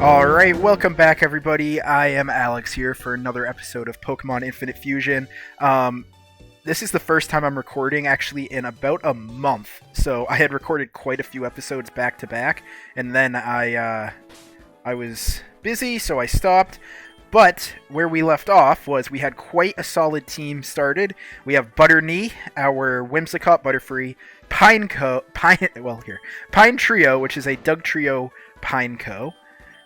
Alright, welcome back everybody. I am Alex here for another episode of Pokemon Infinite Fusion. This is the first time I'm recording actually in about a month. So I had recorded quite a few episodes back to back, and then I was busy, so I stopped. But where we left off was we had quite a solid team started. We have Butterney, our Whimsicott, Butterfree, Pine Trio, which is a Dugtrio Pineco.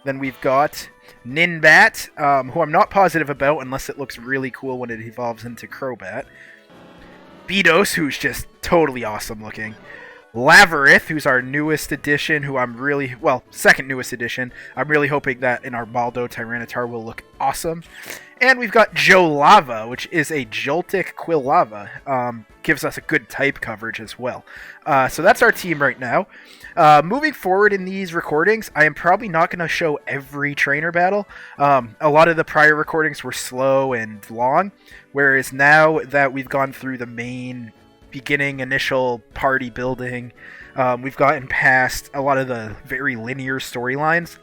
Then we've got Ninbat, who I'm not positive about unless it looks really cool when it evolves into Crobat. Beedose, who's just totally awesome looking. Laverith, who's our newest addition, second newest addition. I'm really hoping that in our Baldo Tyranitar will look awesome. And we've got Jolava, which is a Joltik Quilava. Gives us a good type coverage as well. So that's our team right now. Moving forward in these recordings, I am probably not going to show every trainer battle. A lot of the prior recordings were slow and long, whereas now that we've gone through the main beginning initial party building, we've gotten past a lot of the very linear storylines.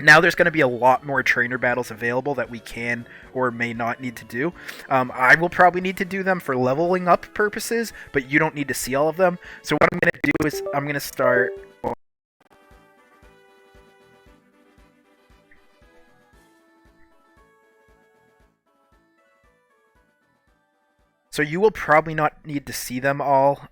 Now there's going to be a lot more trainer battles available that we can or may not need to do. I will probably need to do them for leveling up purposes, but you don't need to see all of them. So what I'm going to do is I'm going to start... So you will probably not need to see them all.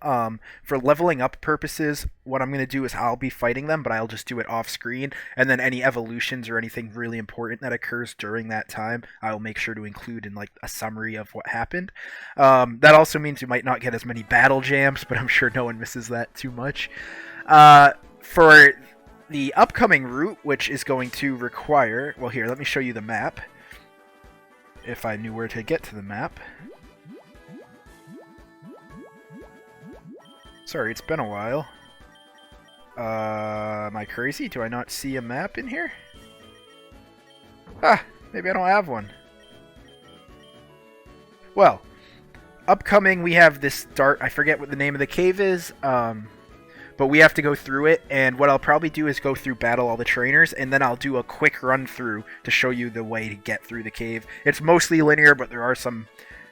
For leveling up purposes, what I'm going to do is I'll be fighting them, but I'll just do it off screen. And then any evolutions or anything really important that occurs during that time, I'll make sure to include in like a summary of what happened. That also means you might not get as many battle jams, but I'm sure no one misses that too much. For the upcoming route, which is going to require... Well, here, let me show you the map. If I knew where to get to the map. Sorry, it's been a while. Am I crazy? Do I not see a map in here? Maybe I don't have one. Well, upcoming we have this I forget what the name of the cave is, but we have to go through it, and what I'll probably do is go through battle all the trainers, and then I'll do a quick run through to show you the way to get through the cave. It's mostly linear, but there are some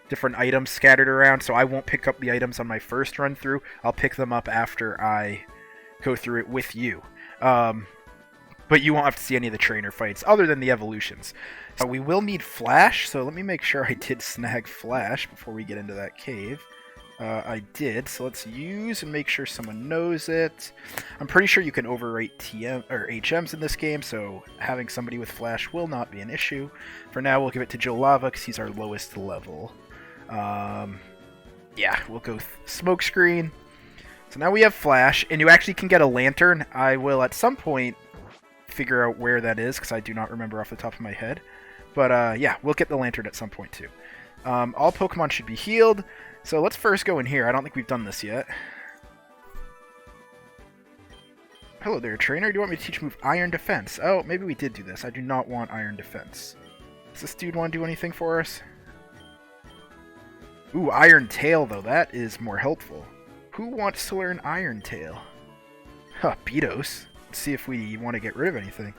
different items scattered around, so I won't pick up the items on my first run through. I'll pick them up after I go through it with you. But you won't have to see any of the trainer fights other than the evolutions. So we will need Flash, so let me make sure I did snag Flash before we get into that cave. I did, so let's use and make sure someone knows it. I'm pretty sure you can overwrite TM or HMs in this game, so having somebody with Flash will not be an issue. For now, we'll give it to Jolava because he's our lowest level. Yeah, we'll go smoke screen. So now we have Flash, and you actually can get a lantern. I will at some point figure out where that is, because I do not remember off the top of my head. But yeah, we'll get the lantern at some point too. All Pokemon should be healed. So let's first go in here. I don't think we've done this yet. Hello there, trainer. Do you want me to teach move Iron Defense? Oh, maybe we did do this. I do not want Iron Defense. Does this dude want to do anything for us? Ooh, Iron Tail, though. That is more helpful. Who wants to learn Iron Tail? Huh, Beedose. Let's see if we want to get rid of anything.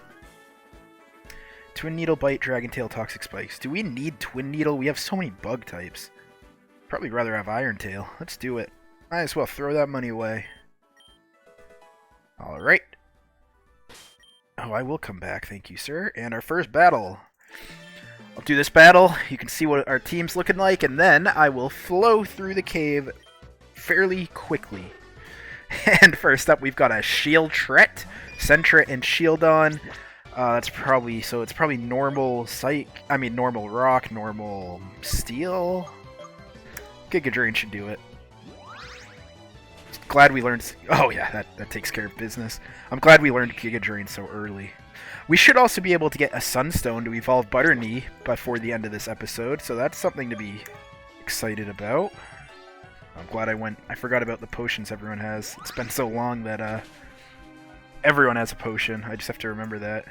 Twin Needle, Bite, Dragon Tail, Toxic Spikes. Do we need Twin Needle? We have so many bug types. Probably rather have Iron Tail. Let's do it. Might as well throw that money away. Alright. Oh, I will come back. Thank you, sir. And our first battle. I'll do this battle, you can see what our team's looking like, and then I will flow through the cave fairly quickly. And first up, we've got a Shieldtret, Sentret, and Shieldon. It's probably normal normal rock, normal steel. Giga Drain should do it. Glad we learned... Oh yeah, that takes care of business. I'm glad we learned Giga Drain so early. We should also be able to get a Sunstone to evolve Butterney before the end of this episode, so that's something to be excited about. I'm glad I forgot about the potions everyone has. It's been so long that everyone has a potion. I just have to remember that.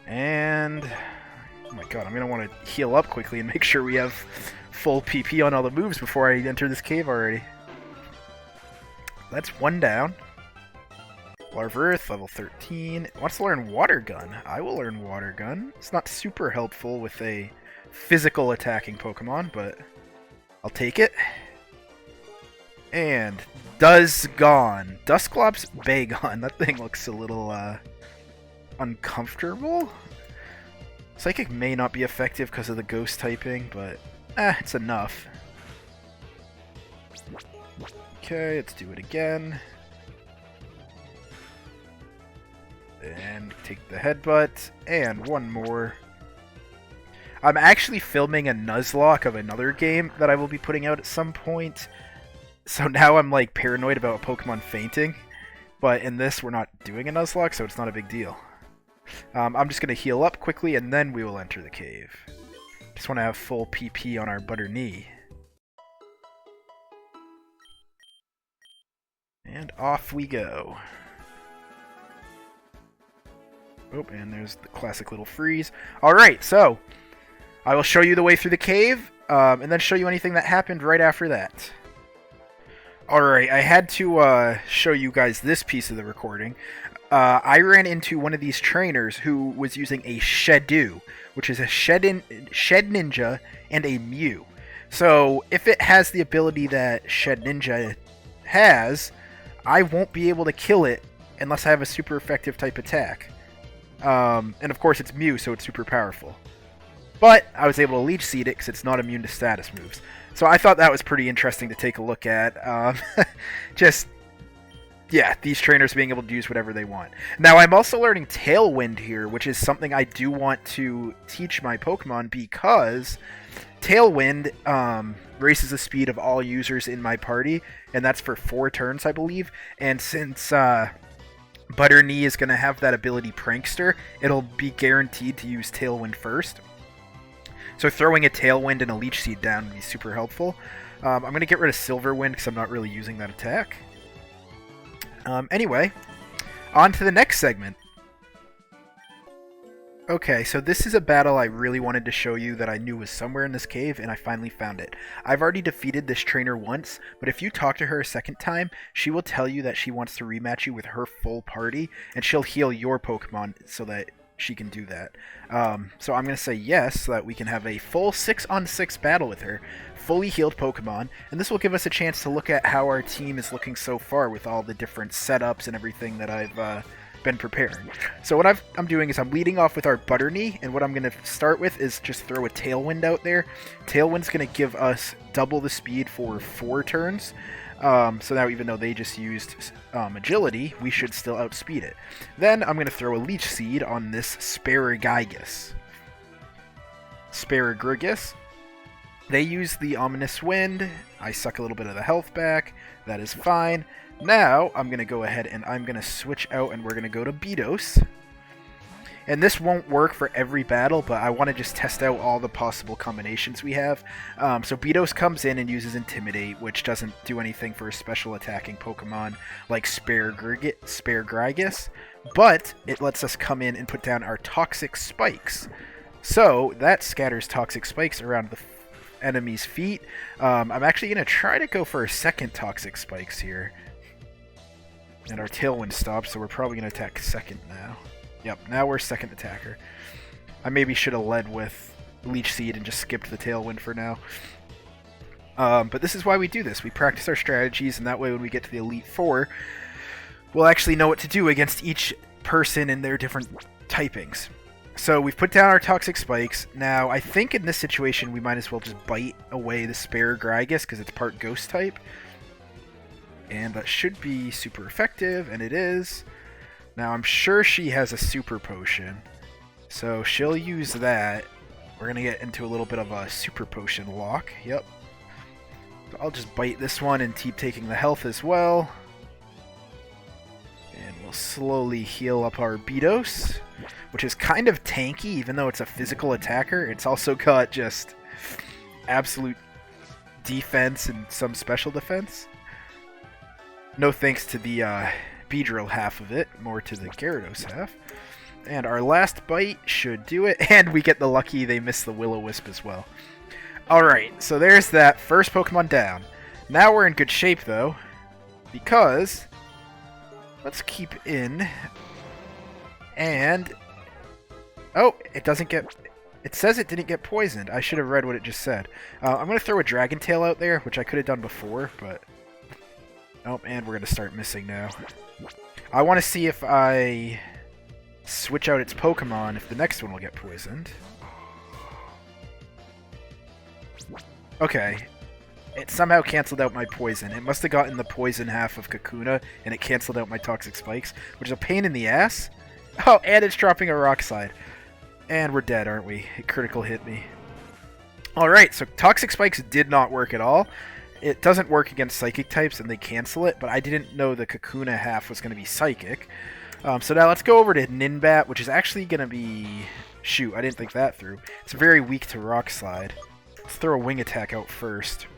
And... oh my god, I'm going to want to heal up quickly and make sure we have full PP on all the moves before I enter this cave already. That's one down. Larva Earth, level 13. It wants to learn Water Gun. I will learn Water Gun. It's not super helpful with a physical attacking Pokemon, but I'll take it. And Dusgon. Dusclops Bagon. That thing looks a little uncomfortable. Psychic may not be effective because of the ghost typing, but it's enough. Okay, let's do it again. And take the headbutt, and one more. I'm actually filming a Nuzlocke of another game that I will be putting out at some point. So now I'm like paranoid about a Pokemon fainting. But in this, we're not doing a Nuzlocke, so it's not a big deal. I'm just going to heal up quickly, and then we will enter the cave. Just want to have full PP on our Butter Knee. And off we go. Oh, and there's the classic little freeze. Alright, so I will show you the way through the cave, and then show you anything that happened right after that. Alright, I had to show you guys this piece of the recording. I ran into one of these trainers who was using a Shedoo, which is a Shed Ninja and a Mew. So if it has the ability that Shed Ninja has, I won't be able to kill it unless I have a super effective type attack. And of course it's Mew, so it's super powerful. But I was able to Leech Seed it because it's not immune to status moves. So I thought that was pretty interesting to take a look at. Yeah, these trainers being able to use whatever they want. Now I'm also learning Tailwind here, which is something I do want to teach my Pokemon because Tailwind raises the speed of all users in my party, and that's for 4 turns, I believe. And since Butter Knee is going to have that ability Prankster, it'll be guaranteed to use Tailwind first. So throwing a Tailwind and a Leech Seed down would be super helpful. I'm going to get rid of Silverwind because I'm not really using that attack. Anyway, on to the next segment. Okay, so this is a battle I really wanted to show you that I knew was somewhere in this cave, and I finally found it. I've already defeated this trainer once, but if you talk to her a second time, she will tell you that she wants to rematch you with her full party, and she'll heal your Pokemon so that she can do that. So I'm going to say yes, so that we can have a full 6-on-6 battle with her, fully healed Pokemon, and this will give us a chance to look at how our team is looking so far with all the different setups and everything that I've been preparing. So what I'm doing is I'm leading off with our Butter Knee, and what I'm going to start with is just throw a Tailwind out there. Tailwind's going to give us double the speed for 4 turns. So now even though they just used agility, we should still outspeed it. Then I'm going to throw a Leech Seed on this Sparagrigus. They use the Ominous Wind. I suck a little bit of the health back. That is fine. Now I'm going to go ahead and I'm going to switch out and we're going to go to Beatos. And this won't work for every battle, but I want to just test out all the possible combinations we have. So Beatos comes in and uses Intimidate, which doesn't do anything for a special attacking Pokemon like Sparagrigus, but it lets us come in and put down our Toxic Spikes. So that scatters Toxic Spikes around the enemy's feet. I'm actually going to try to go for a second Toxic Spikes here. And our Tailwind stops, so we're probably going to attack second now. Yep, now we're second attacker. I maybe should have led with Leech Seed and just skipped the Tailwind for now. But this is why we do this. We practice our strategies, and that way when we get to the Elite Four, we'll actually know what to do against each person and their different typings. So we've put down our Toxic Spikes. Now, I think in this situation we might as well just bite away the Sparagrigus because it's part Ghost type. And that should be super effective, and it is. Now, I'm sure she has a Super Potion, so she'll use that. We're going to get into a little bit of a Super Potion lock. Yep. So I'll just bite this one and keep taking the health as well. And we'll slowly heal up our Beatos, which is kind of tanky, even though it's a physical attacker. It's also got just absolute defense and some special defense. No thanks to the Beedrill half of it, more to the Gyarados half. And our last bite should do it, and we get the lucky they miss the Will-O-Wisp as well. Alright, so there's that first Pokemon down. Now we're in good shape though, because let's keep in. And... oh, it doesn't get... it says it didn't get poisoned. I should have read what it just said. I'm going to throw a Dragon Tail out there, which I could have done before, but... oh, and we're going to start missing now. I want to see if I switch out its Pokemon, if the next one will get poisoned. Okay. It somehow canceled out my poison. It must have gotten the poison half of Kakuna, and it canceled out my Toxic Spikes, which is a pain in the ass. Oh, and it's dropping a Rock Slide. And we're dead, aren't we? It critical hit me. Alright, so Toxic Spikes did not work at all. It doesn't work against Psychic types, and they cancel it, but I didn't know the Kakuna half was going to be Psychic. So now let's go over to Ninbat, which is actually going to be... shoot, I didn't think that through. It's very weak to Rock Slide. Let's throw a Wing Attack out first.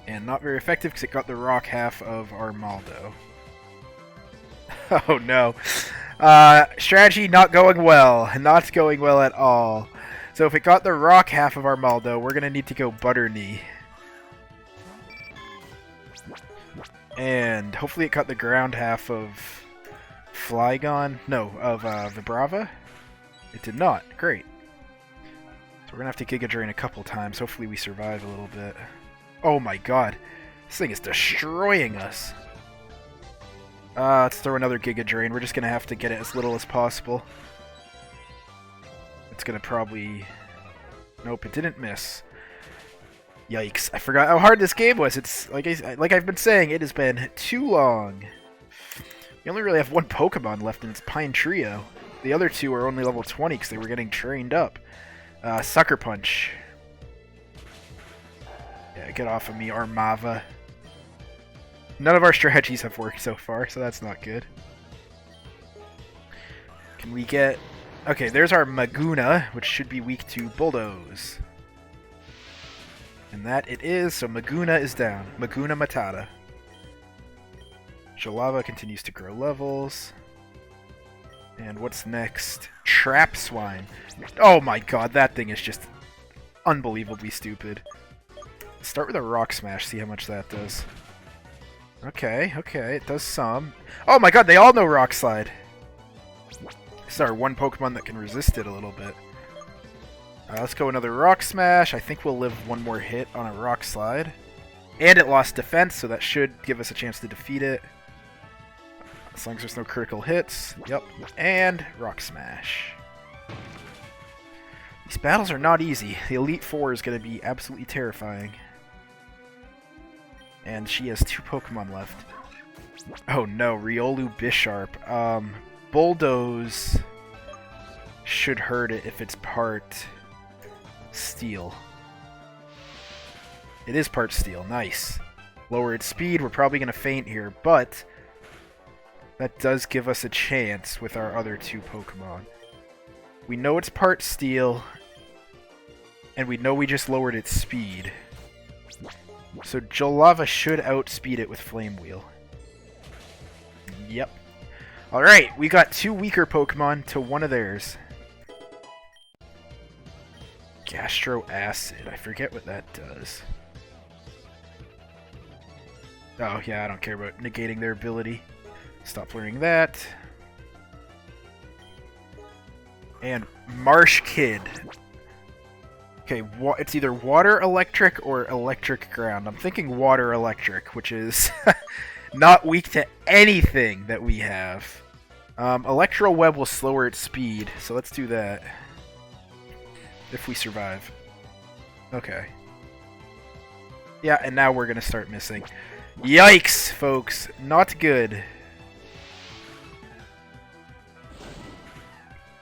And not very effective because it got the rock half of Armaldo. Oh no. Strategy not going well. Not going well at all. So if it got the rock half of Armaldo, we're going to need to go Butter Knee. And hopefully it got the ground half of Flygon. No, of Vibrava. It did not. Great. So we're going to have to Giga Drain a couple times. Hopefully we survive a little bit. Oh my god. This thing is destroying us. Let's throw another Giga Drain. We're just going to have to get it as little as possible. It's going to probably... nope, it didn't miss. Yikes. I forgot how hard this game was. It's like I've been saying, it has been too long. We only really have one Pokemon left, and it's Pine Trio. The other two are only level 20 because they were getting trained up. Sucker Punch. Yeah, get off of me, Armava. None of our strategies have worked so far, so that's not good. Can we get... okay, there's our Maguna, which should be weak to Bulldoze. And that it is, so Maguna is down. Maguna Matata. Jalava continues to grow levels. And what's next? Trap Swine. Oh my god, that thing is just unbelievably stupid. Start with a Rock Smash, see how much that does. Okay, okay, it does some. Oh my god, they all know Rock Slide. This is our one Pokemon that can resist it a little bit. Let's go another Rock Smash. I think we'll live one more hit on a Rock Slide. And it lost defense, so that should give us a chance to defeat it. As long as there's no critical hits. Yep. And Rock Smash. These battles are not easy. The Elite Four is going to be absolutely terrifying. And she has 2 Pokemon left. Oh no, Riolu Bisharp. Bulldoze should hurt it if it's part Steel. It is part Steel. Nice. Lower its speed. We're probably going to faint here, but that does give us a chance with our other 2 Pokemon. We know it's part Steel, and we know we just lowered its speed. So Jalava should outspeed it with Flame Wheel. Yep. Alright, we got 2 weaker Pokemon to one of theirs. Gastro Acid. I forget what that does. Oh, yeah, I don't care about negating their ability. Stop learning that. And Marsh Kid. Okay, it's either Water Electric or Electric Ground. I'm thinking Water Electric, which is not weak to anything that we have. Electro Web will slower its speed, so let's do that. If we survive. Okay. Yeah, and now we're going to start missing. Yikes, folks. Not good.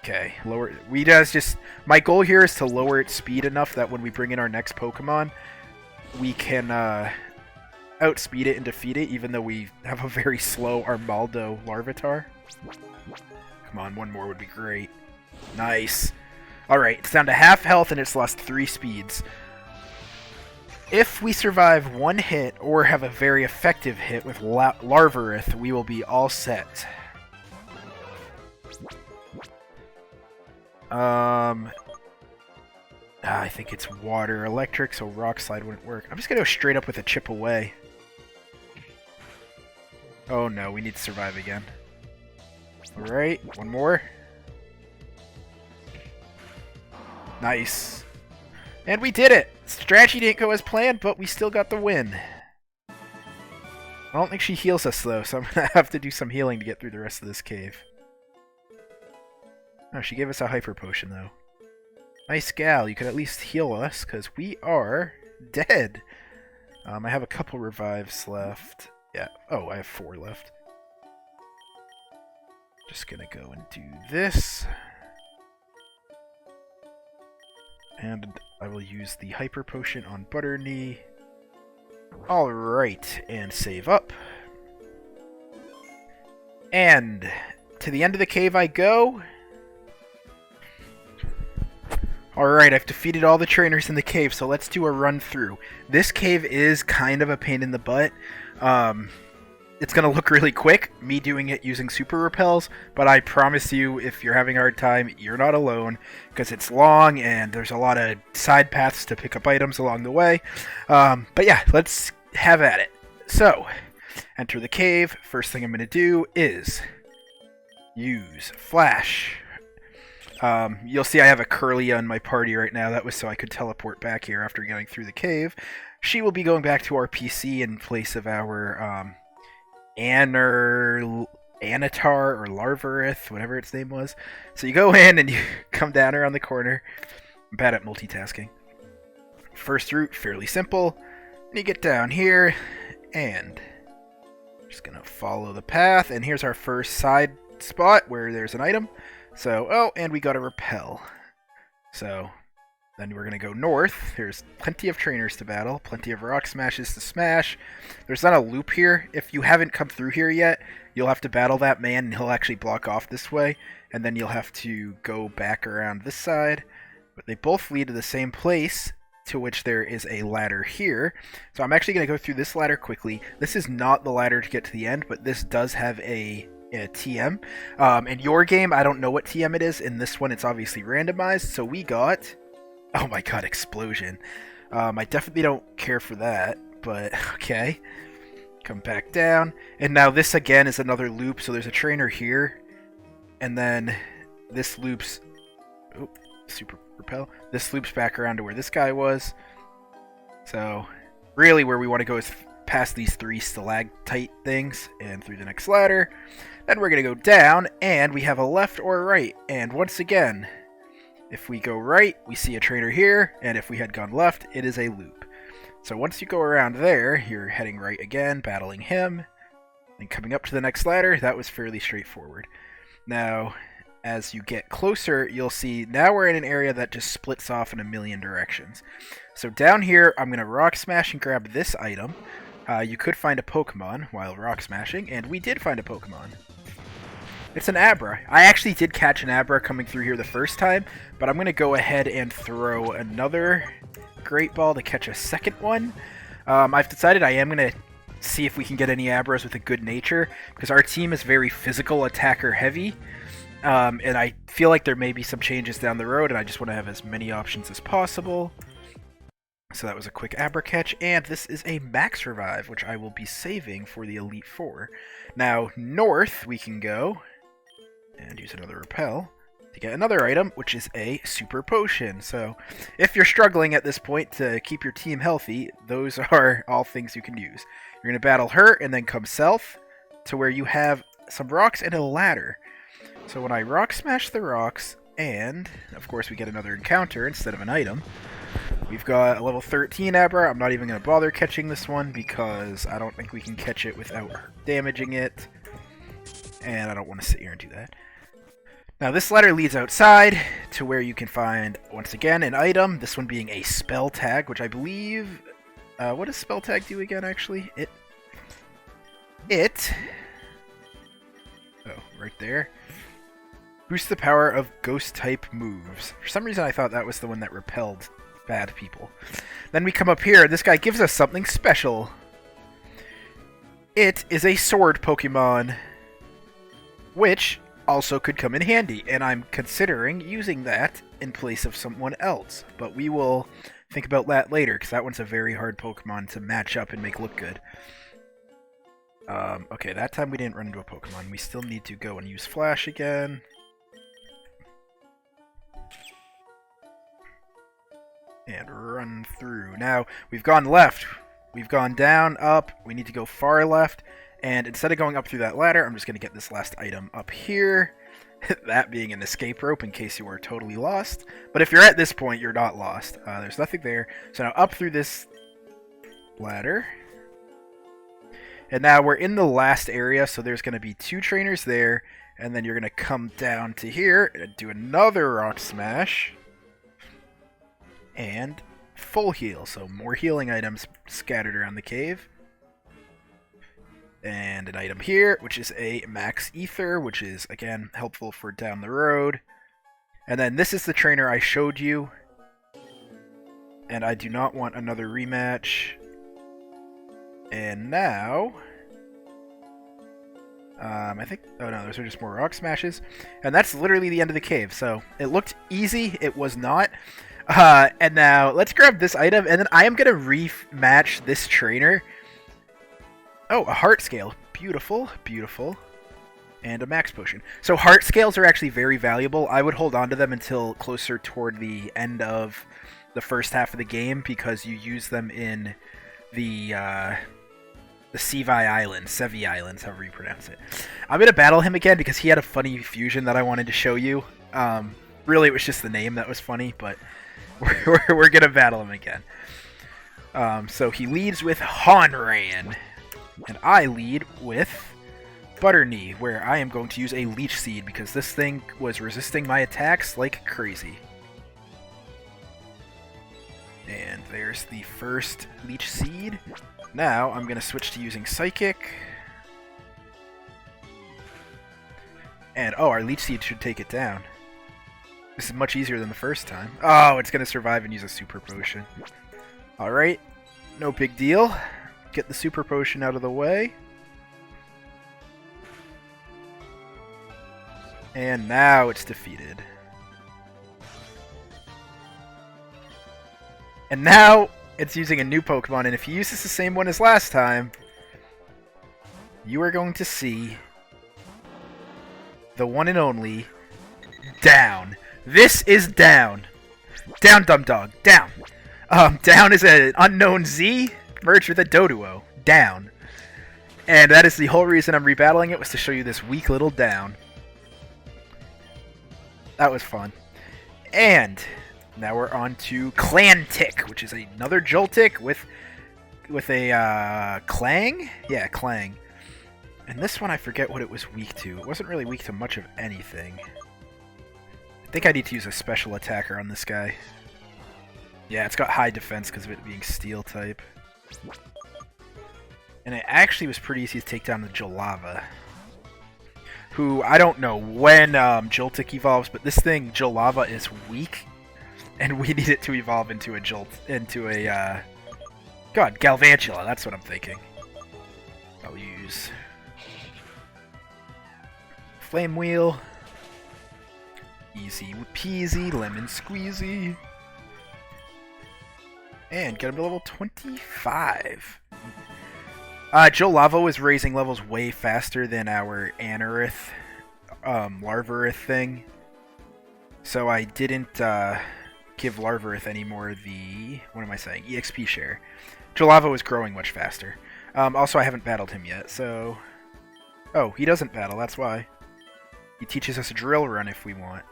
Okay, lower... my goal here is to lower its speed enough that when we bring in our next Pokemon, we can outspeed it and defeat it, even though we have a very slow Armaldo Larvitar. Come on, one more would be great. Nice. Alright, it's down to half health and it's lost 3 speeds. If we survive one hit or have a very effective hit with Larvarith, we will be all set. I think it's Water Electric, so Rock Slide wouldn't work. I'm just going to go straight up with a Chip Away. Oh no, we need to survive again. Alright, one more. Nice. And we did it! Strategy didn't go as planned, but we still got the win. I don't think she heals us though, so I'm gonna have to do some healing to get through the rest of this cave. Oh, she gave us a hyper potion though. Nice gal, you could at least heal us, because we are dead. I have a couple revives left. Yeah, oh, I have 4 left. Just gonna go and do this. And I will use the hyper potion on Butterknee. Alright, and save up. And to the end of the cave I go. Alright, I've defeated all the trainers in the cave, so let's do a run through. This cave is kind of a pain in the butt. It's going to look really quick, me doing it using super repels, but I promise you, if you're having a hard time, you're not alone, because it's long and there's a lot of side paths to pick up items along the way. But yeah, let's have at it. So, enter the cave. First thing I'm going to do is use Flash. You'll see I have a Curlia in my party right now. That was so I could teleport back here after getting through the cave. She will be going back to our PC in place of our Anatar or Larvarith, whatever its name was. So you go in and you come down around the corner. I'm bad at multitasking. First route, fairly simple. And you get down here, and just gonna follow the path. And here's our first side spot where there's an item. So, oh, and we got a repel. So, then we're going to go north. There's plenty of trainers to battle, plenty of rock smashes to smash. There's not a loop here. If you haven't come through here yet, you'll have to battle that man, and he'll actually block off this way. And then you'll have to go back around this side. But they both lead to the same place, to which there is a ladder here. So I'm actually going to go through this ladder quickly. This is not the ladder to get to the end, but this does have a TM. In your game, I don't know what TM it is. In this one, it's obviously randomized. So we got... Oh my god, explosion. I definitely don't care for that, but okay. Come back down. And now this again is another loop. So there's a trainer here. And then this loops... Oh, super repel. This loops back around to where this guy was. So really where we want to go is past these 3 stalactite things and through the next ladder. Then we're going to go down, and we have a left or a right. And once again, if we go right, we see a trainer here, and if we had gone left, it is a loop. So once you go around there, you're heading right again, battling him, and coming up to the next ladder. That was fairly straightforward. Now, as you get closer, you'll see now we're in an area that just splits off in a million directions. So down here, I'm going to rock smash and grab this item. You could find a Pokemon while rock smashing, and we did find a Pokemon. It's an Abra. I actually did catch an Abra coming through here the first time, but I'm going to go ahead and throw another Great Ball to catch a second one. I've decided I am going to see if we can get any Abras with a good nature, because our team is very physical, attacker heavy, and I feel like there may be some changes down the road, and I just want to have as many options as possible. So that was a quick Abra catch, and this is a Max Revive, which I will be saving for the Elite Four. Now, north we can go and use another repel to get another item, which is a Super Potion. So if you're struggling at this point to keep your team healthy, those are all things you can use. You're going to battle her and then come south to where you have some rocks and a ladder. So when I rock smash the rocks, and of course we get another encounter instead of an item, we've got a level 13 Abra. I'm not even going to bother catching this one because I don't think we can catch it without damaging it. And I don't want to sit here and do that. Now this ladder leads outside to where you can find, once again, an item. This one being a spell tag, which I believe... what does spell tag do again, actually? It... Oh, right there. Boosts the power of ghost-type moves. For some reason I thought that was the one that repelled bad people. Then we come up here, this guy gives us something special. It is a sword Pokemon, which also could come in handy, and I'm considering using that in place of someone else, but we will think about that later, because that one's a very hard Pokemon to match up and make look good. Okay, that time we didn't run into a Pokemon. We still need to go and use Flash again. And run through. Now, we've gone left. We've gone down, up. We need to go far left. And instead of going up through that ladder, I'm just going to get this last item up here. That being an escape rope in case you were totally lost. But if you're at this point, you're not lost. There's nothing there. So now up through this ladder. And now we're in the last area, so there's going to be 2 trainers there. And then you're going to come down to here and do another Rock Smash. And full heal, so more healing items scattered around the cave. And an item here, which is a Max Ether, which is, again, helpful for down the road. And then this is the trainer I showed you. And I do not want another rematch. And now... I think... Oh no, those are just more Rock Smashes. And that's literally the end of the cave, so it looked easy. It was not. And now, let's grab this item, and then I am going to rematch this trainer. Oh, a heart scale. Beautiful, beautiful. And a max potion. So heart scales are actually very valuable. I would hold on to them until closer toward the end of the first half of the game, because you use them in the Sevi Islands, however you pronounce it. I'm going to battle him again because he had a funny fusion that I wanted to show you. Really, it was just the name that was funny, but we're going to battle him again. So he leads with Honran. And I lead with Butterney, where I am going to use a Leech Seed because this thing was resisting my attacks like crazy. And there's the first Leech Seed. Now I'm going to switch to using Psychic. And, oh, our Leech Seed should take it down. This is much easier than the first time. Oh, it's going to survive and use a Super Potion. Alright, no big deal. Get the Super Potion out of the way. And now it's defeated. And now it's using a new Pokemon, and if you use this the same one as last time, you are going to see the one and only Down. This is Down. Down, dumb dog. Down. Down is an unknown Z merged with a Doduo. Down. And that is the whole reason I'm rebattling it, was to show you this weak little Down. That was fun. And now we're on to Clantic, which is another Joltik with a Clang? Yeah, Clang. And this one I forget what it was weak to. It wasn't really weak to much of anything. I think I need to use a special attacker on this guy. Yeah, it's got high defense because of it being Steel type. And it actually was pretty easy to take down the Jolava. Who, I don't know when Joltik evolves, but this thing, Jolava, is weak. And we need it to evolve into a God, Galvantula, that's what I'm thinking. I'll use Flame Wheel. Easy peasy, lemon squeezy. And get him to level 25. Jolava is raising levels way faster than our Anorith, Larvarith thing. So I didn't give Larvarith anymore the, what am I saying, EXP share. Jolava was growing much faster. Also, I haven't battled him yet, so... Oh, he doesn't battle, that's why. He teaches us a Drill Run if we want.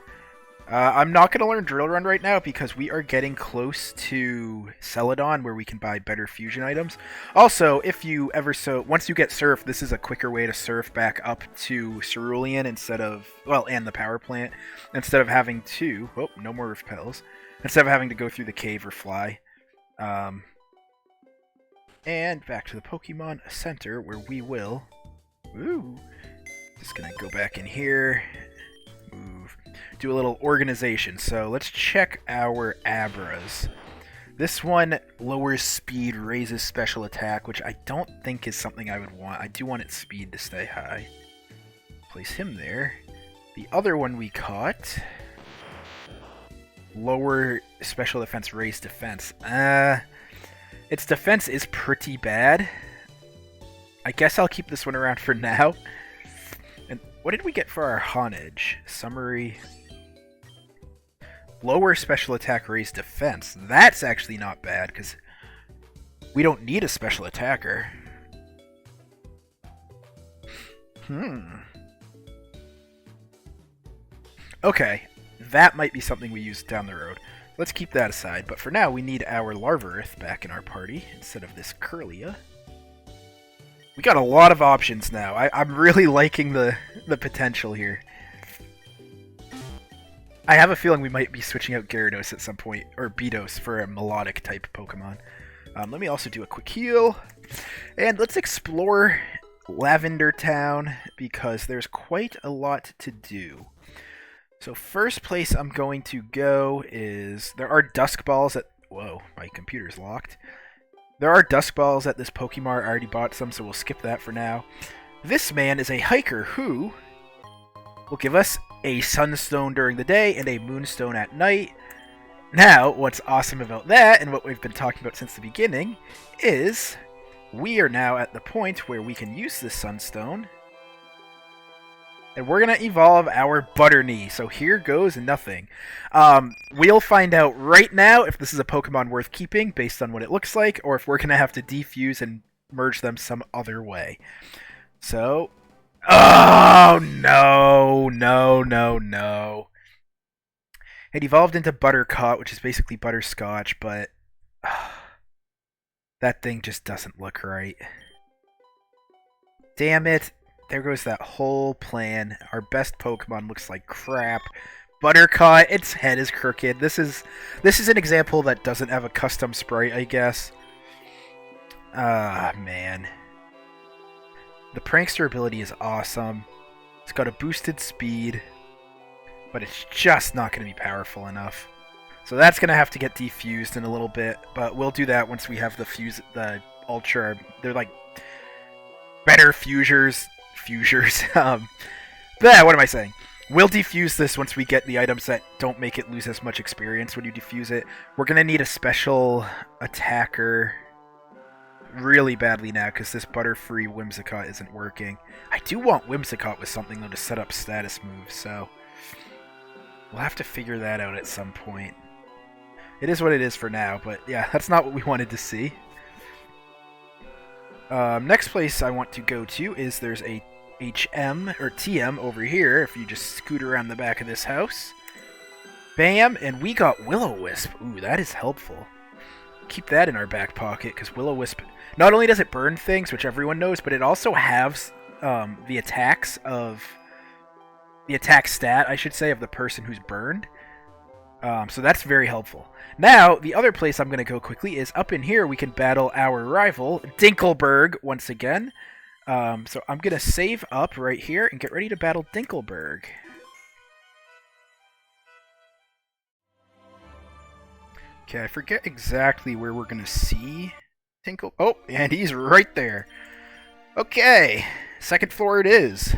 I'm not going to learn Drill Run right now because we are getting close to Celadon where we can buy better fusion items. Also, if you ever once you get Surf, this is a quicker way to surf back up to Cerulean instead of, well, and the power plant, instead of having to, oh, no more repels, instead of having to go through the cave or fly. And back to the Pokemon Center where we will, just going to go back in here, move, do a little organization. So let's check our Abras. This one lowers speed, raises special attack, which I don't think is something I would want. I do want its speed to stay high. Place him there. The other one we caught, lower special defense, raise defense. Its defense is pretty bad. I guess I'll keep this one around for now. And what did we get for our Honage? Summary. Lower special attack, raise defense. That's actually not bad, because we don't need a special attacker. Okay, that might be something we use down the road. Let's keep that aside, but for now we need our Larvarith back in our party instead of this Curlia. We got a lot of options now. I'm really liking the potential here. I have a feeling we might be switching out Gyarados at some point, or Beedose for a melodic type Pokemon. Let me also do a quick heal, and let's explore Lavender Town because there's quite a lot to do. So first place I'm going to go is... There are Dusk Balls at... Whoa, my computer's locked. There are Dusk Balls at this Pokemart. I already bought some, so we'll skip that for now. This man is a hiker who will give us a Sunstone during the day and a Moonstone at night. Now, what's awesome about that, and what we've been talking about since the beginning, is we are now at the point where we can use this Sunstone. And we're going to evolve our Butterney. So here goes nothing. We'll find out right now if this is a Pokemon worth keeping based on what it looks like, or if we're going to have to defuse and merge them some other way. So... Oh, no, no, no, no. It evolved into Buttercup, which is basically butterscotch, but... that thing just doesn't look right. Damn it. There goes that whole plan. Our best Pokemon looks like crap. Buttercup, its head is crooked. This is an example that doesn't have a custom sprite, I guess. Ah, man. The Prankster ability is awesome. It's got a boosted speed, but it's just not going to be powerful enough. So that's going to have to get defused in a little bit, but we'll do that once we have the Ultra. They're like better fusers. What am I saying? We'll defuse this once we get the items that don't make it lose as much experience when you defuse it. We're going to need a special attacker really badly now because this Butterfree Whimsicott isn't working. I do want Whimsicott with something though to set up status moves, so we'll have to figure that out at some point. It is what it is for now, but yeah, that's not what we wanted to see. Next place I want to go to is there's a HM, or TM over here, if you just scoot around the back of this house. Bam, and we got Will-O-Wisp. Ooh, that is helpful. Keep that in our back pocket, because Will-O-Wisp, not only does it burn things, which everyone knows, but it also has the attack stat, I should say, of the person who's burned. So that's very helpful. Now, the other place I'm going to go quickly is up in here we can battle our rival, Dinkleberg, once again. So I'm going to save up right here and get ready to battle Dinkleberg. Okay, I forget exactly where we're going to see Dinkle... Oh, and he's right there. Okay, second floor it is.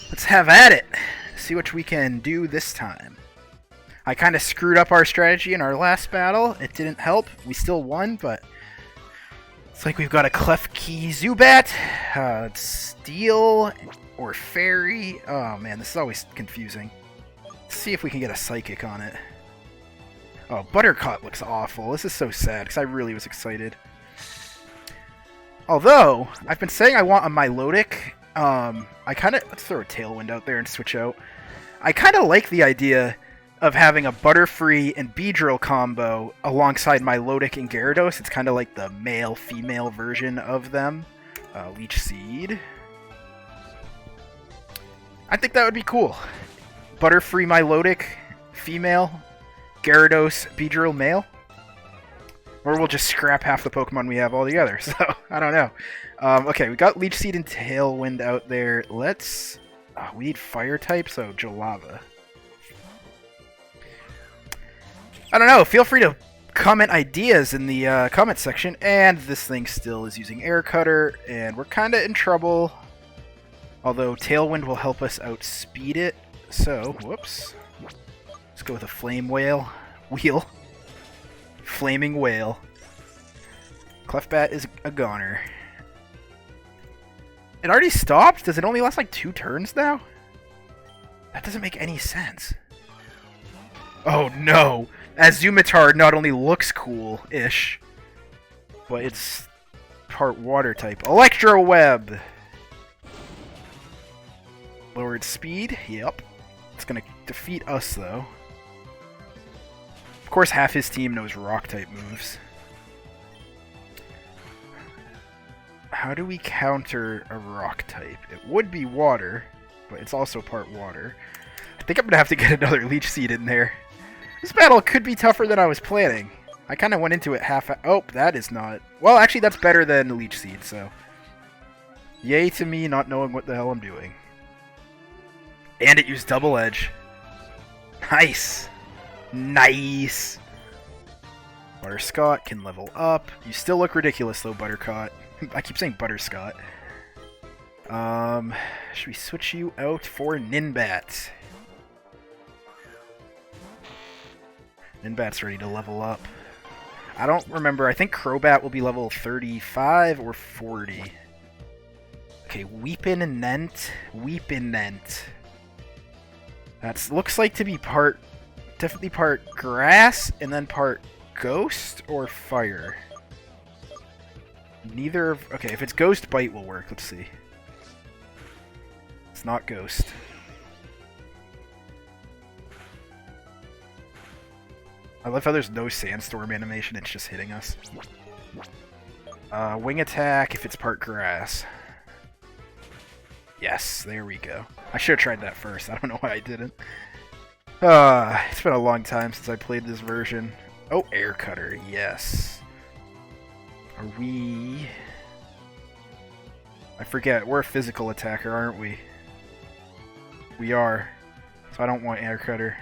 Let's have at it. See what we can do this time. I kind of screwed up our strategy in our last battle. It didn't help. We still won, but it's like we've got a Klefki Zubat, Steel, or Fairy. Oh man, this is always confusing. Let's see if we can get a Psychic on it. Oh, Buttercup looks awful. This is so sad, because I really was excited. Although, I've been saying I want a Milotic. I kind of... Let's throw a Tailwind out there and switch out. I kind of like the idea of having a Butterfree and Beedrill combo alongside Milotic and Gyarados. It's kind of like the male-female version of them. Leech Seed. I think that would be cool. Butterfree Milotic, female. Gyarados, Beedrill, male. Or we'll just scrap half the Pokemon we have altogether. So, I don't know. Okay, we got Leech Seed and Tailwind out there. Let's... we need Fire type, so Jalava. I don't know, feel free to comment ideas in the comment section. And this thing still is using Air Cutter, and we're kind of in trouble. Although Tailwind will help us outspeed it. So, whoops. Let's go with a Flame Whale. Flaming Whale. Clefbat is a goner. It already stopped? Does it only last like 2 turns now? That doesn't make any sense. Oh no! Azumatar not only looks cool-ish, but it's part water type. Electro Web! Lowered speed? Yep. It's gonna defeat us though. Of course half his team knows rock type moves. How do we counter a rock type? It would be water, but it's also part water. I think I'm gonna have to get another Leech Seed in there. This battle could be tougher than I was planning. I kind of went into it half... Oh, that is not... Well, actually, that's better than Leech Seed, so... Yay to me not knowing what the hell I'm doing. And it used Double Edge. Nice! Nice! Butterscott can level up. You still look ridiculous, though, Buttercott. I keep saying Butterscott. Should we switch you out for Ninbat? Ninbat's ready to level up. I don't remember. I think Crobat will be level 35 or 40. Okay, Weepinant. Weepinant. That looks like to be definitely part grass and then part ghost or fire. Neither of... Okay, if it's Ghost Bite will work. Let's see. It's not Ghost. I love how there's no Sandstorm animation, it's just hitting us. Wing Attack if it's part grass. Yes, there we go. I should have tried that first. I don't know why I didn't. It's been a long time since I played this version. Oh, Air Cutter, yes. Are we... I forget, we're a physical attacker, aren't we? We are. So I don't want Air Cutter.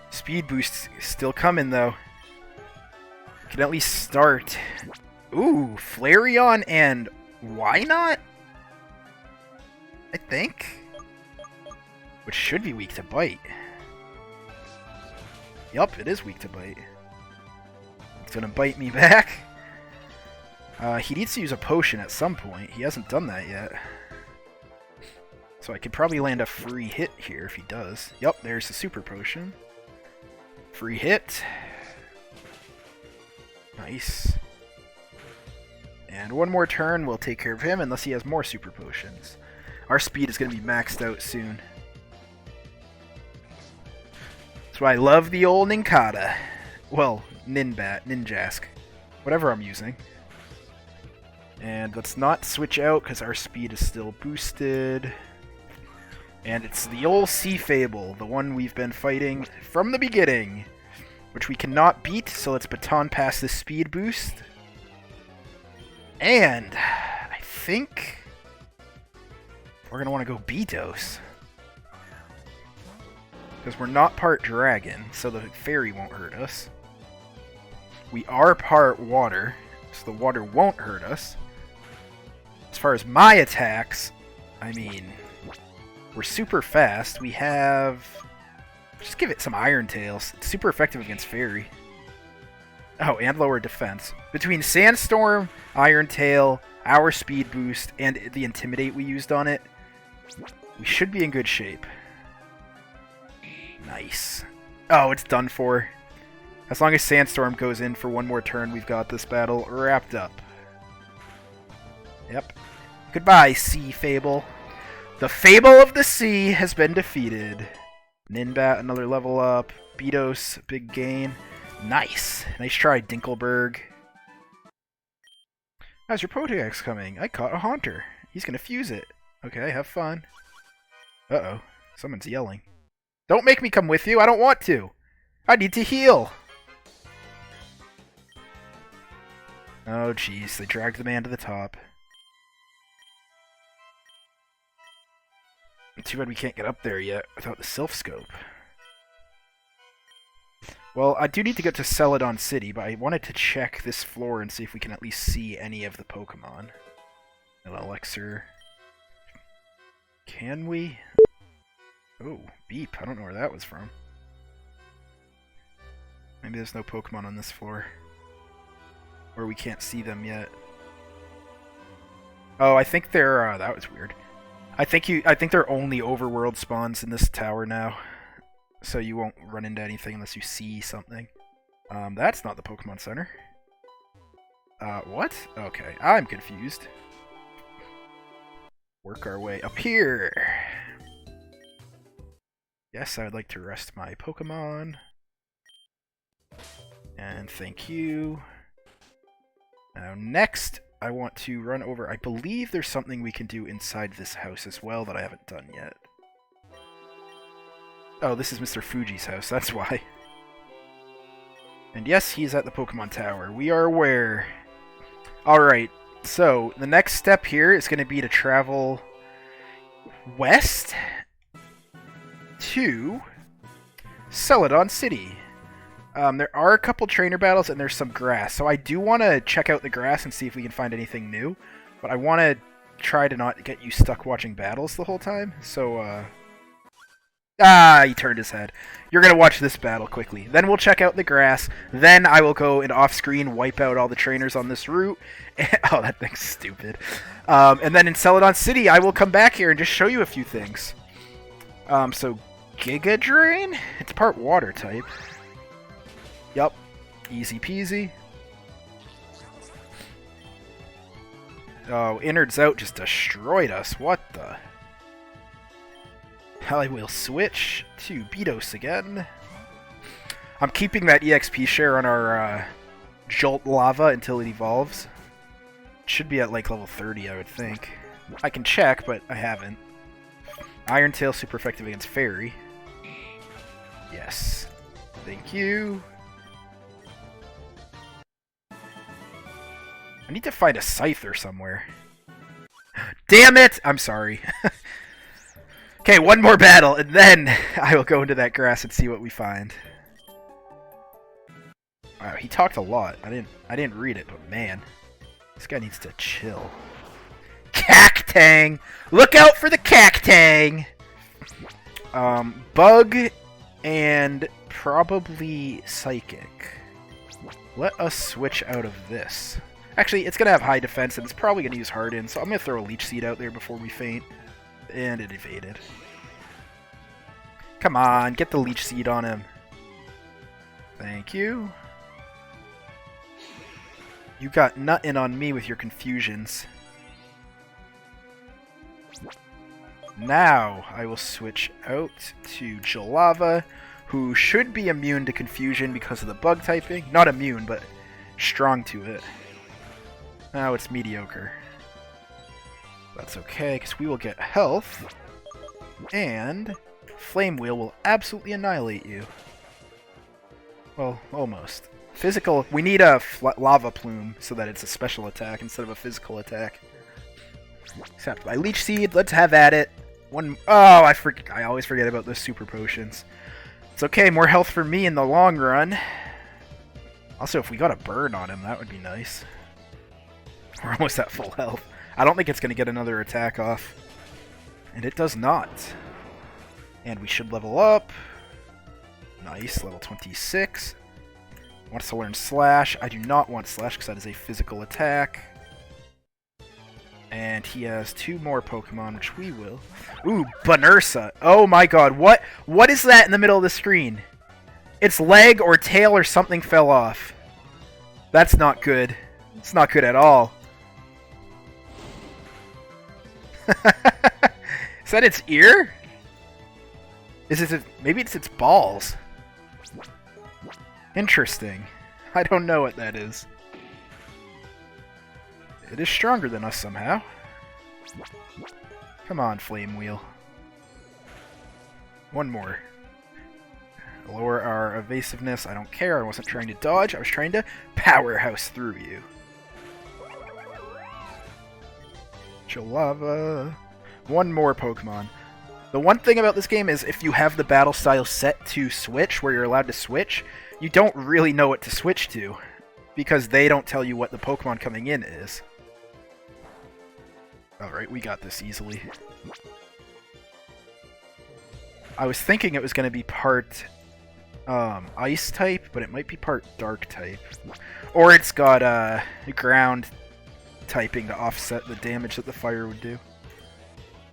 Speed boost still coming, though. Can at least start. Ooh, Flareon and why not? I think. Which should be weak to bite. Yup, it is weak to bite. It's gonna bite me back. He needs to use a potion at some point. He hasn't done that yet. So I could probably land a free hit here if he does. Yup, there's the super potion. Free hit. Nice. And one more turn will take care of him unless he has more super potions. Our speed is going to be maxed out soon. That's why I love the old Nincada. Well, Ninbat, Ninjask. Whatever I'm using. And let's not switch out because our speed is still boosted. And it's the old Sea Fable, the one we've been fighting from the beginning, which we cannot beat, so let's baton pass this speed boost. And I think we're going to want to go Beatos. Because we're not part dragon, so the fairy won't hurt us. We are part water, so the water won't hurt us. As far as my attacks, I mean... We're super fast. We have... Just give it some Iron Tails. It's super effective against Fairy. Oh, and lower defense. Between Sandstorm, Iron Tail, our speed boost, and the Intimidate we used on it, we should be in good shape. Nice. Oh, it's done for. As long as Sandstorm goes in for one more turn, we've got this battle wrapped up. Yep. Goodbye, Sea Fable. The Fable of the Sea has been defeated. Ninbat, another level up. Beatos, big gain. Nice. Nice try, Dinkleberg. How's your Pokedex coming? I caught a Haunter. He's gonna fuse it. Okay, have fun. Uh-oh. Someone's yelling. Don't make me come with you. I don't want to. I need to heal. Oh, jeez. They dragged the man to the top. Too bad we can't get up there yet without the Sylph Scope. Well, I do need to get to Celadon City, but I wanted to check this floor and see if we can at least see any of the Pokemon. An Elixir. Can we? Oh, Beep. I don't know where that was from. Maybe there's no Pokemon on this floor. Or we can't see them yet. Oh, I think they're, that was weird. I think they're only overworld spawns in this tower now. So you won't run into anything unless you see something. That's not the Pokemon Center. What? Okay, I'm confused. Work our way up here. Yes, I would like to rest my Pokemon. And thank you. Now next, I want to run over... I believe there's something we can do inside this house as well that I haven't done yet. Oh, this is Mr. Fuji's house, that's why. And yes, he's at the Pokemon Tower. We are aware. Alright, so the next step here is going to be to travel west to Celadon City. There are a couple trainer battles and there's some grass, so I do want to check out the grass and see if we can find anything new, but I want to try to not get you stuck watching battles the whole time, so he turned his head. You're going to watch this battle quickly. Then we'll check out the grass. Then I will go and off-screen wipe out all the trainers on this route. Oh, that thing's stupid. And then in Celadon City, I will come back here and just show you a few things. So, Giga Drain? It's part water type. Yup. Easy peasy. Oh, Innards Out just destroyed us. What the... I will switch to Beatos again. I'm keeping that EXP share on our Jolt Lava until it evolves. It should be at like level 30, I would think. I can check, but I haven't. Iron Tail super effective against Fairy. Yes. Thank you. I need to find a Scyther somewhere. Damn it! I'm sorry. Okay, one more battle, and then I will go into that grass and see what we find. Wow, he talked a lot. I didn't read it, but man, this guy needs to chill. Cactang! Look out for the Cactang! Bug and probably Psychic. Let us switch out of this. Actually, it's gonna have high defense, and it's probably gonna use Harden, so I'm gonna throw a Leech Seed out there before we faint. And it evaded. Come on, get the Leech Seed on him. Thank you. You got nuttin' on me with your confusions. Now, I will switch out to Jalava, who should be immune to confusion because of the bug typing. Not immune, but strong to it. Now it's mediocre. That's okay, because we will get health, and Flame Wheel will absolutely annihilate you. Well, almost. Physical, we need a Lava Plume so that it's a special attack instead of a physical attack. Except by Leech Seed, let's have at it. Oh, I always forget about those super potions. It's okay, more health for me in the long run. Also, if we got a burn on him, that would be nice. We're almost at full health. I don't think it's going to get another attack off. And it does not. And we should level up. Nice, level 26. Wants to learn Slash. I do not want Slash because that is a physical attack. And he has 2 more Pokemon, which we will. Ooh, Banursa. Oh my god, what is that in the middle of the screen? Its leg or tail or something fell off. That's not good. It's not good at all. Is that its ear? Is it? Maybe it's its balls. Interesting. I don't know what that is. It is stronger than us somehow. Come on, Flame Wheel. One more. Lower our evasiveness. I don't care. I wasn't trying to dodge. I was trying to powerhouse through you. Jalava. One more Pokemon. The one thing about this game is if you have the battle style set to switch, where you're allowed to switch, you don't really know what to switch to, because they don't tell you what the Pokemon coming in is. Alright, we got this easily. I was thinking it was going to be part Ice type, but it might be part dark type. Or it's got ground typing to offset the damage that the fire would do.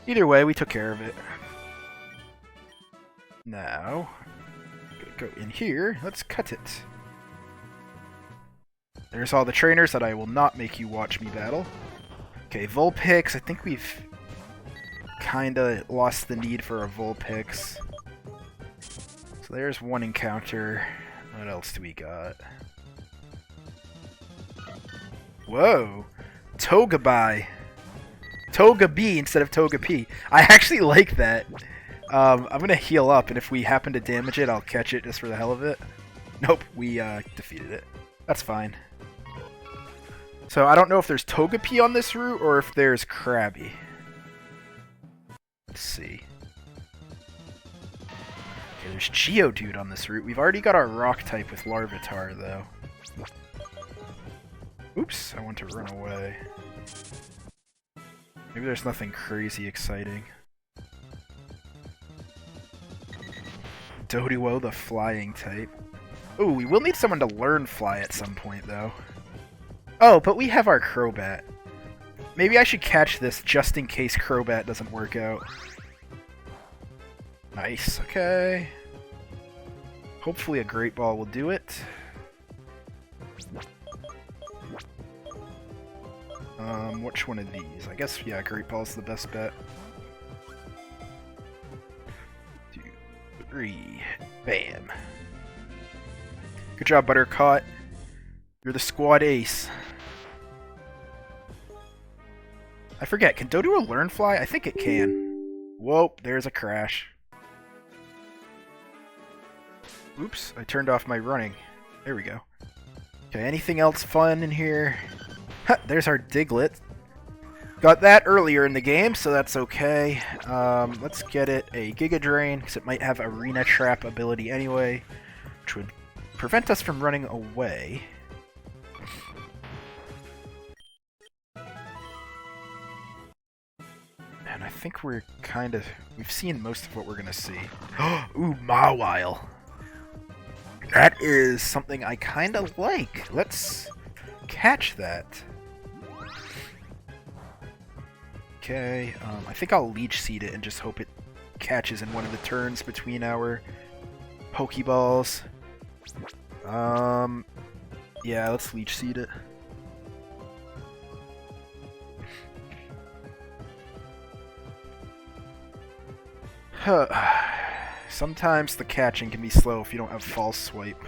Either way, we took care of it. Now, go in here. Let's cut it. There's all the trainers that I will not make you watch me battle. Okay, Vulpix. I think we've kind of lost the need for a Vulpix. So there's one encounter. What else do we got? Whoa! Togepi. Togepi instead of Togepi. I actually like that. I'm gonna heal up, and if we happen to damage it, I'll catch it just for the hell of it. Nope, we defeated it. That's fine. So I don't know if there's Togepi on this route, or if there's Krabby. Let's see. Okay, there's Geodude on this route. We've already got our Rock type with Larvitar, though. Oops, I want to run away. Maybe there's nothing crazy exciting. Doduo, the flying type. Ooh, we will need someone to learn fly at some point, though. Oh, but we have our Crobat. Maybe I should catch this just in case Crobat doesn't work out. Nice, okay. Hopefully a Great Ball will do it. Which one of these? I guess, yeah, Great Ball's the best bet. 2, 3, bam. Good job, Buttercup. You're the squad ace. I forget, can Doduo learn fly? I think it can. Whoa, there's a crash. Oops, I turned off my running. There we go. Okay, anything else fun in here? Ha, there's our Diglett. Got that earlier in the game, so that's okay. Let's get it a Giga Drain, because it might have Arena Trap ability anyway, which would prevent us from running away. And I think we're we've seen most of what we're going to see. Ooh, Mawile. That is something I kind of like. Let's catch that. Okay, I think I'll Leech Seed it and just hope it catches in one of the turns between our Pokeballs. Yeah, let's Leech Seed it. Sometimes the catching can be slow if you don't have False Swipe.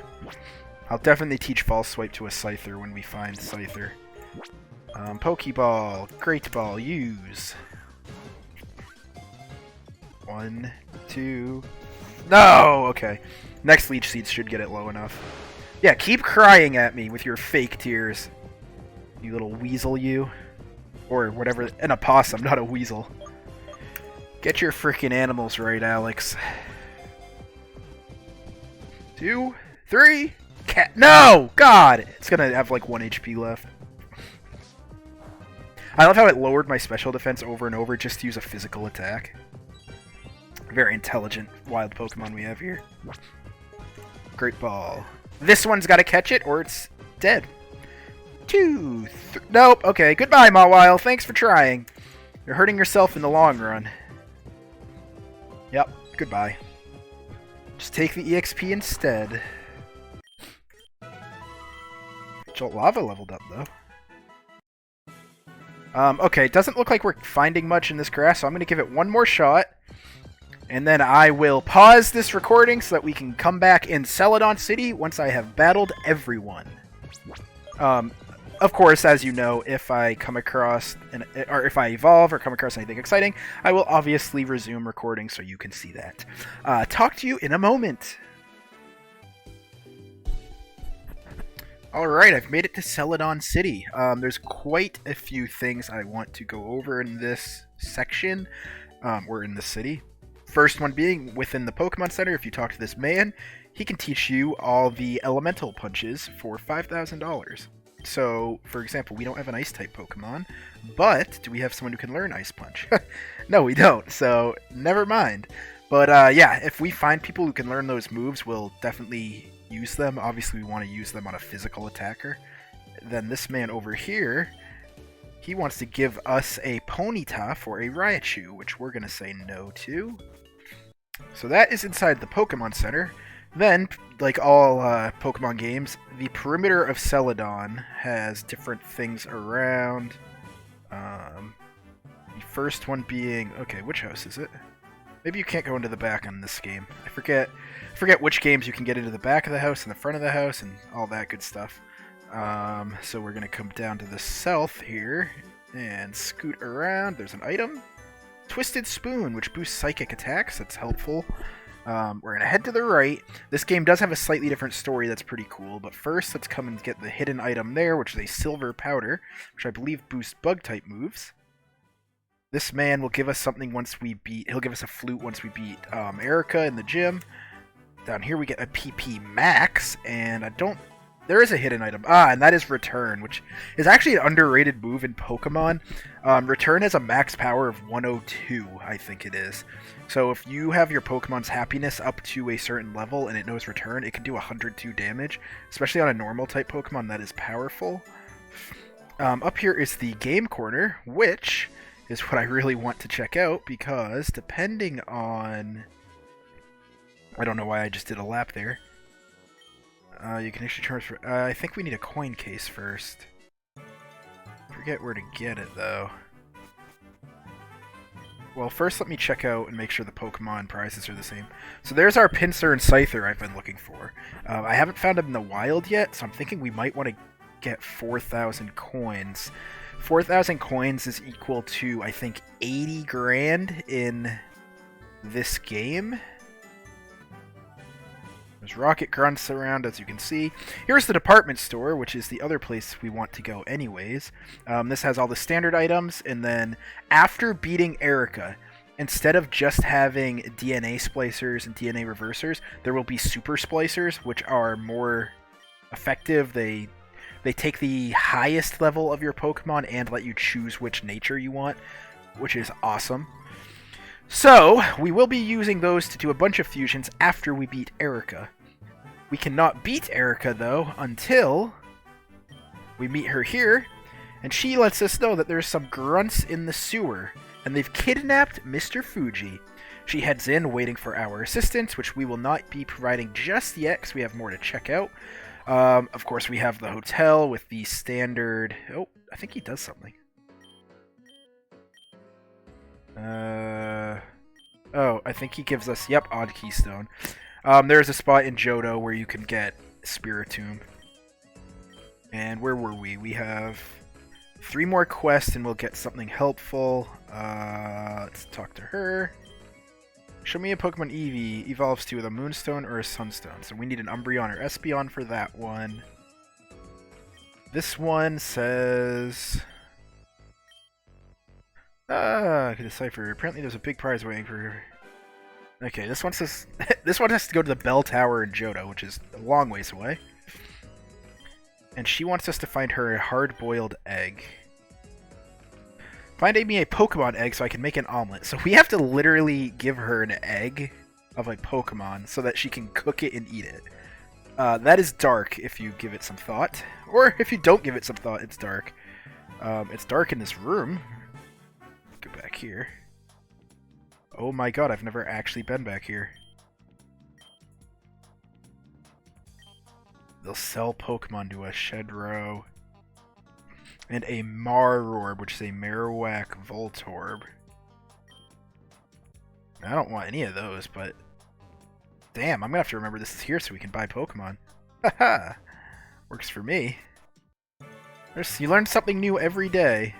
I'll definitely teach False Swipe to a Scyther when we find Scyther. Pokeball, Great Ball, use. 1, 2... No! Okay. Next Leech Seeds should get it low enough. Yeah, keep crying at me with your fake tears. You little weasel, you. Or whatever. An opossum, not a weasel. Get your frickin' animals right, Alex. 2, 3... Cat. No! God! It's gonna have like 1 HP left. I love how it lowered my special defense over and over just to use a physical attack. Very intelligent wild Pokemon we have here. Great Ball. This one's gotta catch it or it's dead. 2, 3... Nope, okay. Goodbye, Mawile. Thanks for trying. You're hurting yourself in the long run. Yep, goodbye. Just take the EXP instead. Jolt Lava leveled up, though. Okay, it doesn't look like we're finding much in this grass, so I'm going to give it one more shot. And then I will pause this recording so that we can come back in Celadon City once I have battled everyone. Of course, as you know, if I come across, or if I evolve or come across anything exciting, I will obviously resume recording so you can see that. Talk to you in a moment. Alright, I've made it to Celadon City. There's quite a few things I want to go over in this section, or in the city. First one being, within the Pokemon Center, if you talk to this man, he can teach you all the elemental punches for $5,000. So, for example, we don't have an Ice-type Pokemon, but do we have someone who can learn Ice Punch? No, we don't, so never mind. But yeah, if we find people who can learn those moves, we'll definitely use them. Obviously, we want to use them on a physical attacker. Then this man over here, he wants to give us a Ponyta for a Raichu, which we're going to say no to. So that is inside the Pokemon Center. Then, like all Pokemon games, the perimeter of Celadon has different things around. The first one being... Okay, which house is it? Maybe you can't go into the back on this game. I forget which games you can get into the back of the house and the front of the house and all that good stuff. So we're going to come down to the south here and scoot around. There's an item. Twisted Spoon, which boosts psychic attacks. That's helpful. We're going to head to the right. This game does have a slightly different story that's pretty cool, but first let's come and get the hidden item there, which is a silver powder, which I believe boosts bug-type moves. This man will give us something once we beat... He'll give us a flute once we beat Erica in the gym. Down here we get a PP Max, and I don't... There is a hidden item. And that is Return, which is actually an underrated move in Pokemon. Return has a max power of 102, I think it is. So if you have your Pokemon's happiness up to a certain level and it knows Return, it can do 102 damage. Especially on a normal type Pokemon, that is powerful. Up here is the game corner, which is what I really want to check out, because depending on... I don't know why I just did a lap there. You can issue charms for... I think we need a coin case first. Forget where to get it, though. Well, first let me check out and make sure the Pokemon prizes are the same. So there's our Pinsir and Scyther I've been looking for. I haven't found them in the wild yet, so I'm thinking we might want to get 4,000 coins. 4,000 coins is equal to, I think, 80 grand in this game. There's Rocket Grunts around, as you can see. Here's the department store, which is the other place we want to go anyways. This has all the standard items, and then after beating Erica, instead of just having DNA splicers and DNA reversers, there will be super splicers, which are more effective. They take the highest level of your Pokemon and let you choose which nature you want, which is awesome. So, we will be using those to do a bunch of fusions after we beat Erica. We cannot beat Erica, though, until we meet her here, and she lets us know that there's some grunts in the sewer, and they've kidnapped Mr. Fuji. She heads in, waiting for our assistance, which we will not be providing just yet, because we have more to check out. Of course, we have the hotel with the standard... Oh, I think he does something. Oh, I think he gives us... Yep, Odd Keystone. There's a spot in Johto where you can get Spiritomb. And where were we? We have 3 more quests and we'll get something helpful. Let's talk to her. Show me a Pokemon Eevee evolves to with a Moonstone or a Sunstone. So we need an Umbreon or Espeon for that one. This one says... I can decipher. Apparently there's a big prize waiting for her. Okay, this one says... this one has to go to the Bell Tower in Johto, which is a long ways away. And she wants us to find her a hard-boiled egg. Find me a Pokemon egg so I can make an omelet. So we have to literally give her an egg of a Pokemon so that she can cook it and eat it. That is dark if you give it some thought. Or if you don't give it some thought, it's dark. It's dark in this room. Go back here. Oh my god, I've never actually been back here. They'll sell Pokemon to us. Shedro. And a Marorb, which is a Marowak Voltorb. I don't want any of those, but... Damn, I'm gonna have to remember this is here so we can buy Pokemon. Haha! Works for me. You learn something new every day.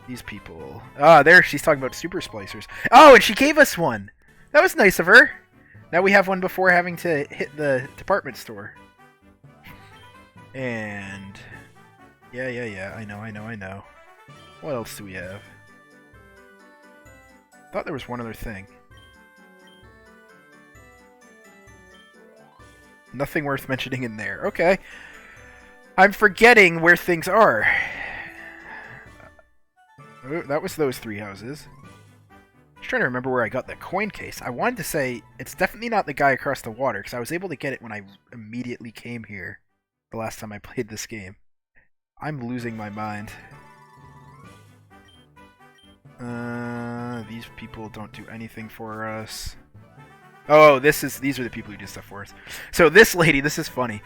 These people... Ah, there, she's talking about Super Splicers. Oh, and she gave us one! That was nice of her! Now we have one before having to hit the department store. And... Yeah, I know. What else do we have? Thought there was one other thing. Nothing worth mentioning in there. Okay. I'm forgetting where things are. Oh, that was those 3 houses. Just trying to remember where I got that coin case. I wanted to say it's definitely not the guy across the water, because I was able to get it when I immediately came here the last time I played this game. I'm losing my mind. These people don't do anything for us. Oh, these are the people who do stuff for us. So this lady, this is funny.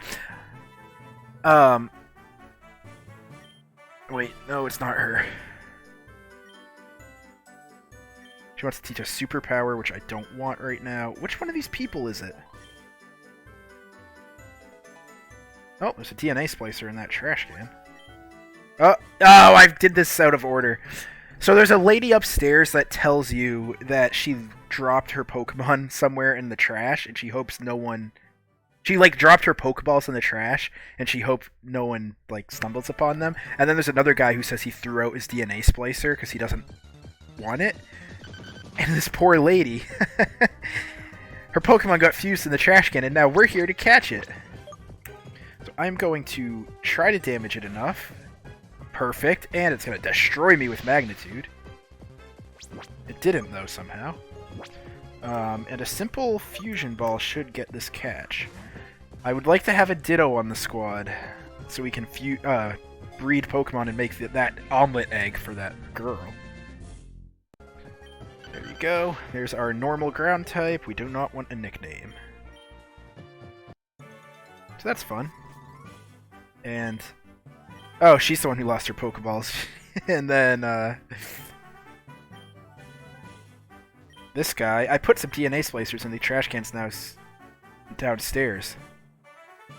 Wait, no, it's not her. She wants to teach us superpower, which I don't want right now. Which one of these people is it? Oh, there's a DNA splicer in that trash can. Oh, I did this out of order. So there's a lady upstairs that tells you that she dropped her Pokemon somewhere in the trash, and she hopes no one... She, like, dropped her Pokeballs in the trash, and she hoped no one, like, stumbles upon them. And then there's another guy who says he threw out his DNA splicer because he doesn't want it. And this poor lady, her Pokemon got fused in the trash can, and now we're here to catch it. So I'm going to try to damage it enough. Perfect, and it's going to destroy me with magnitude. It didn't, though, somehow. And a simple fusion ball should get this catch. I would like to have a Ditto on the squad, so we can breed Pokemon and make that omelet egg for that girl. There you go. There's our normal ground type. We do not want a nickname. So that's fun. And... oh, she's the one who lost her Pokeballs. And then, this guy... I put some DNA splicers in the trash cans now downstairs.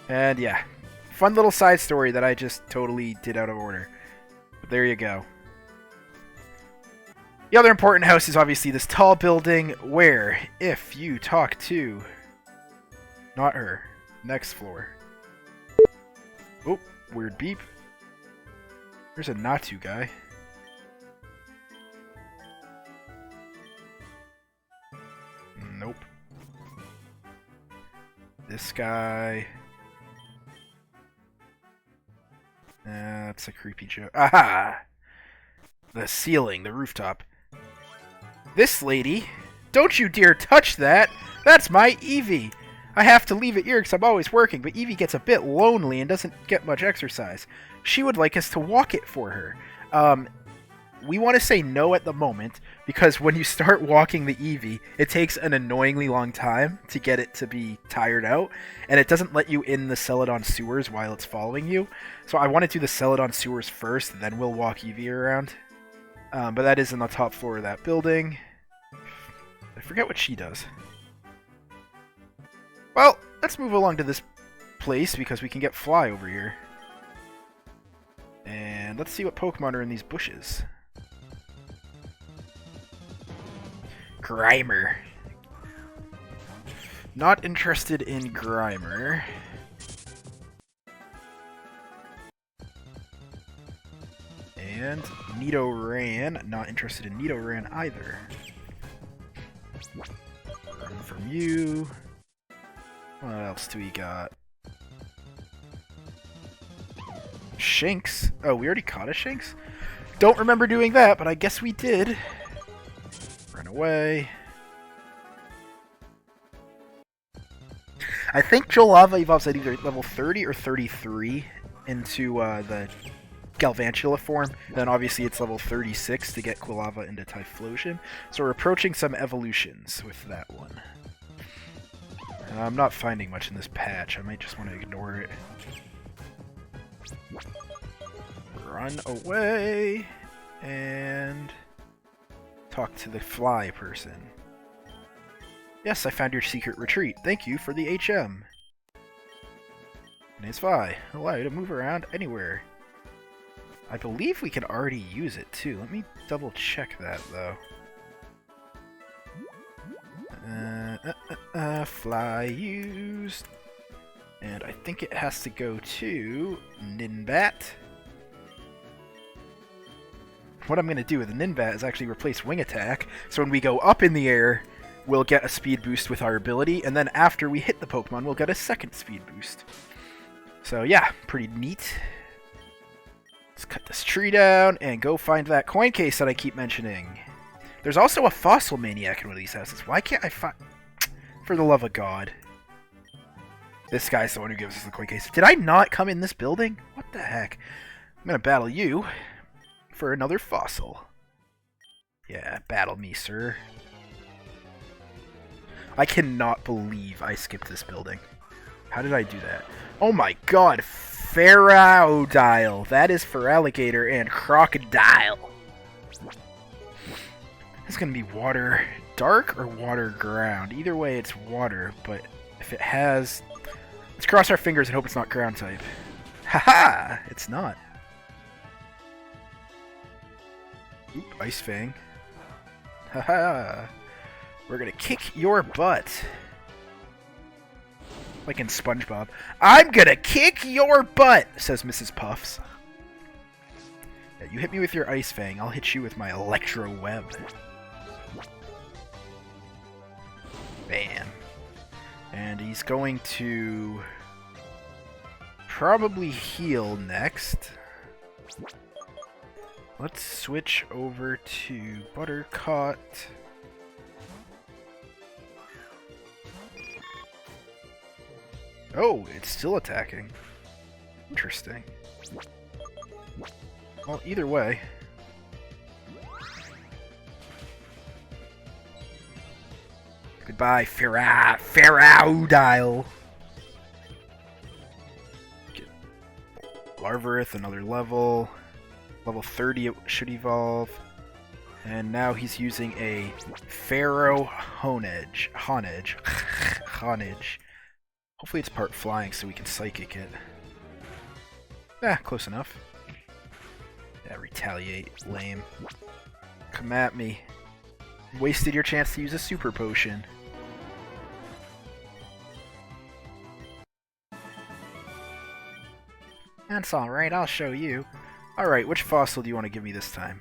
And yeah. Fun little side story that I just totally did out of order. But there you go. The other important house is obviously this tall building where, if you talk to... not her. Next floor. Oh, weird beep. There's a Natu guy. Nope. This guy... that's a creepy joke. Aha! The ceiling, the rooftop. This lady... don't you dare touch that! That's my Eevee! I have to leave it here because I'm always working, but Eevee gets a bit lonely and doesn't get much exercise. She would like us to walk it for her. We want to say no at the moment, because when you start walking the Eevee, it takes an annoyingly long time to get it to be tired out, and it doesn't let you in the Celadon sewers while it's following you. So I want to do the Celadon sewers first, then we'll walk Eevee around. But that is in the top floor of that building. I forget what she does. Well, let's move along to this place, because we can get Fly over here. And let's see what Pokemon are in these bushes. Grimer. Not interested in Grimer. And Nidoran. Not interested in Nidoran either. Run from you. What else do we got? Shinx. Oh, we already caught a Shinx? Don't remember doing that, but I guess we did. Run away. I think Jolava evolves at either level 30 or 33 into the Galvantula form. Then obviously it's level 36 to get Quilava into Typhlosion. So we're approaching some evolutions with that one. I'm not finding much in this patch. I might just want to ignore it. Run away and talk to the fly person. Yes, I found your secret retreat. Thank you for the HM. And it's Fly. Allow you to move around anywhere. I believe we can already use it too. Let me double check that though. Fly used. And I think it has to go to Ninbat. What I'm going to do with the Ninbat is actually replace Wing Attack, so when we go up in the air, we'll get a speed boost with our ability, and then after we hit the Pokemon, we'll get a second speed boost. So yeah, pretty neat. Let's cut this tree down and go find that coin case that I keep mentioning. There's also a Fossil Maniac in one of these houses. Why can't I find... For the love of God. This guy's the one who gives us the coin case. Did I not come in this building? What the heck? I'm gonna battle you for another fossil. Yeah, battle me, sir. I cannot believe I skipped this building. How did I do that? Oh my god, Ferrodile. That is for alligator and crocodile. It's gonna be water dark or water ground. Either way, it's water, but if it has... Let's cross our fingers and hope it's not ground type. Haha! It's not. Oop, Ice Fang. Haha! We're gonna kick your butt. Like in SpongeBob. I'm gonna kick your butt, says Mrs. Puffs. Yeah, you hit me with your Ice Fang, I'll hit you with my Electro Web. Bam. And he's going to probably heal next. Let's switch over to Buttercut. Oh, it's still attacking. Interesting. Well, either way. Goodbye, Ferrodile. Get Larvarith, another level. Level 30 it should evolve. And now he's using a Pharaoh Honedge. Honedge. Hopefully it's part flying so we can psychic it. Ah, close enough. Yeah, retaliate. Lame. Come at me. Wasted your chance to use a super potion. That's alright, I'll show you. Alright, which fossil do you want to give me this time?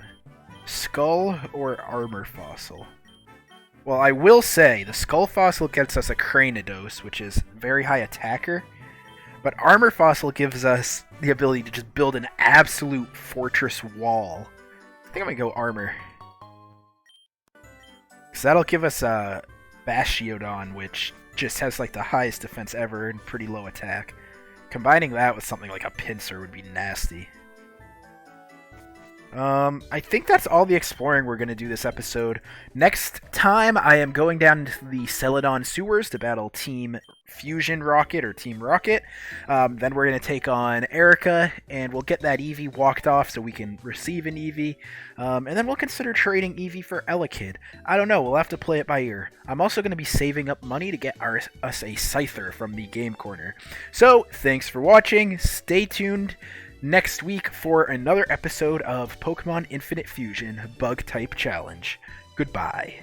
Skull or armor fossil? Well, I will say, the skull fossil gets us a Cranidos, which is very high attacker. But armor fossil gives us the ability to just build an absolute fortress wall. I think I'm going to go armor. Because that'll give us a Bastiodon, which just has like the highest defense ever and pretty low attack. Combining that with something like a Pinsir would be nasty. I think that's all the exploring we're going to do this episode. Next time, I am going down to the Celadon sewers to battle Team Fusion Rocket or Team Rocket. Then we're going to take on Erica, and we'll get that Eevee walked off so we can receive an Eevee. And then we'll consider trading Eevee for Elekid. I don't know, we'll have to play it by ear. I'm also going to be saving up money to get us a Scyther from the Game Corner. So, thanks for watching. Stay tuned next week for another episode of Pokemon Infinite Fusion Bug Type Challenge. Goodbye.